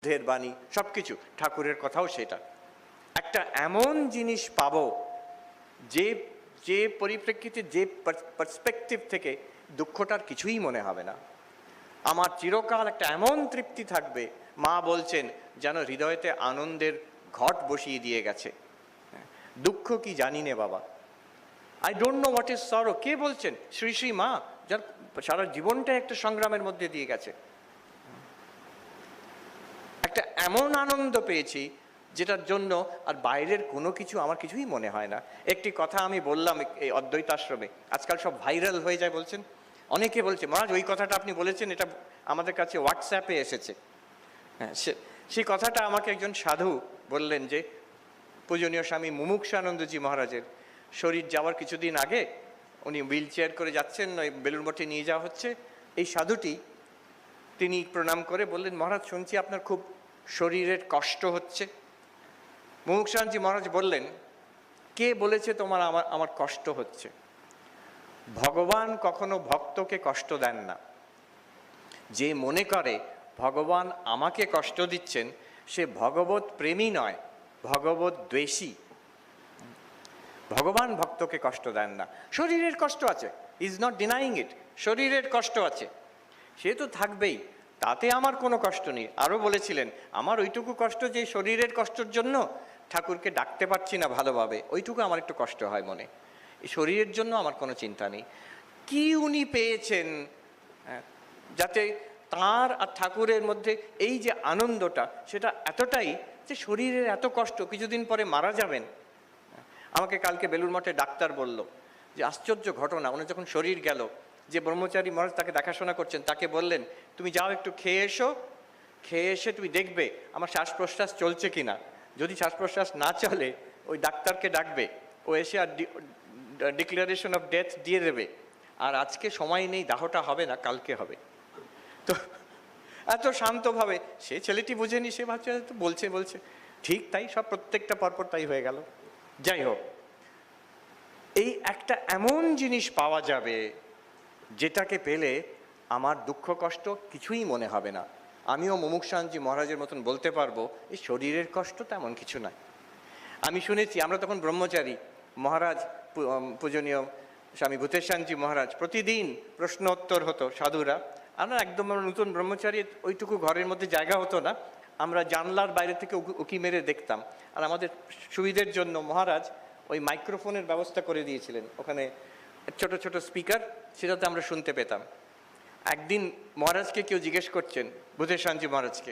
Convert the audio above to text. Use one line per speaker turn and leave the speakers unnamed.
বুদ্ধের বাণী, সব কিছু, ঠাকুরের কথাও সেটা। একটা এমন জিনিস পাবো যে যে পরিপ্রেক্ষিতে, যে পার্সপেক্টিভ থেকে দুঃখটার কিছুই মনে হবে না। আমার চিরকাল একটা এমন তৃপ্তি থাকবে, মা বলছেন যেন হৃদয়তে আনন্দের ঘট বসিয়ে দিয়ে গেছে। দুঃখ কি জানি নে বাবা, I don't know what is সরো। কে বলছেন? শ্রী শ্রী মা, যার সারা জীবনটাই একটা সংগ্রামের মধ্যে দিয়ে গেছে। একটা এমন আনন্দ পেয়েছি যেটার জন্য আর বাইরের কোনো কিছু আমার কিছুই মনে হয় না। একটি কথা আমি বললাম এই অদ্বৈতাশ্রমে, আজকাল সব ভাইরাল হয়ে যায় বলছেন, অনেকে বলছে মহারাজ ওই কথাটা আপনি বলেছেন, এটা আমাদের কাছে হোয়াটসঅ্যাপে এসেছে। হ্যাঁ, সেই কথাটা আমাকে একজন সাধু বললেন যে পূজনীয় স্বামী মুমুক্ষানন্দজি মহারাজের শরীর যাওয়ার কিছুদিন আগে উনি হুইল চেয়ার করে যাচ্ছেন, ওই বেলুড় মঠে নিয়ে যাওয়া হচ্ছে। এই সাধুটি তিনি প্রণাম করে বললেন, মহারাজ শুনছি আপনার খুব শরীরের কষ্ট হচ্ছে। মুমুক্ষানন্দজি মহারাজ বললেন, কে বলেছে তোমার আমার কষ্ট হচ্ছে? ভগবান কখনো ভক্তকে কষ্ট দেন না। যে মনে করে ভগবান আমাকে কষ্ট দিচ্ছেন সে ভগবত প্রেমী নয়, ভগবত দ্বেষী। ভগবান ভক্তকে কষ্ট দেন না। শরীরের কষ্ট আছে, ইজ নট ডিনাইং ইট, শরীরের কষ্ট আছে, সে তো থাকবেই, তাতে আমার কোনো কষ্ট নেই। আরও বলেছিলেন, আমার ওইটুকু কষ্ট যে শরীরের কষ্টের জন্য ঠাকুরকে ডাকতে পারছি না ভালোভাবে, ওইটুকু আমার একটু কষ্ট হয় মনে। এই শরীরের জন্য আমার কোনো চিন্তা নেই। কি উনি পেয়েছেন যাতে তাঁর আর ঠাকুরের মধ্যে এই যে আনন্দটা, সেটা এতটাই যে শরীরের এত কষ্ট, কিছুদিন পরে মারা যাবেন। আমাকে কালকে বেলুড় মঠে ডাক্তার বলল যে আশ্চর্য ঘটনা, ওনার যখন শরীর গেল, যে ব্রহ্মচারী মহারাজ তাকে দেখাশোনা করছেন তাকে বললেন, তুমি যাও একটু খেয়ে এসো, খেয়ে এসে তুমি দেখবে আমার শ্বাস প্রশ্বাস চলছে কিনা। যদি শ্বাস প্রশ্বাস না চলে ওই ডাক্তারকে ডাকবে, ও এসে আর ডিক্লারেশন অফ ডেথ দিয়ে দেবে। আর আজকে সময় নেই, দাহটা হবে না, কালকে হবে। তো এত শান্তভাবে, সে ছেলেটি বোঝেনি, সে ভাবছে তো বলছে ঠিক তাই, সব প্রত্যেকটা পরপর তাই হয়ে গেল। যাই হোক, এই একটা এমন জিনিস পাওয়া যাবে যেটাকে পেলে আমার দুঃখ কষ্ট কিছুই মনে হবে না। আমিও মুমুক্ষানন্দজি মহারাজের মতন বলতে পারবো এই শরীরের কষ্ট তেমন কিছু নয়। আমি শুনেছি, আমরা তখন ব্রহ্মচারী, মহারাজ পূজনীয় স্বামী ভূতেশানজি মহারাজ প্রতিদিন প্রশ্নোত্তর হতো সাধুরা। আমরা একদম নতুন ব্রহ্মচারী, ওইটুকু ঘরের মধ্যে জায়গা হতো না, আমরা জানলার বাইরে থেকে উকি মেরে দেখতাম। আর আমাদের সুবিধের জন্য মহারাজ ওই মাইক্রোফোনের ব্যবস্থা করে দিয়েছিলেন, ওখানে ছোট ছোট স্পিকার, সেটাতে আমরা শুনতে পেতাম। একদিন মহারাজকে কেউ জিজ্ঞেস করছেন, ভূতেশানজি মহারাজকে,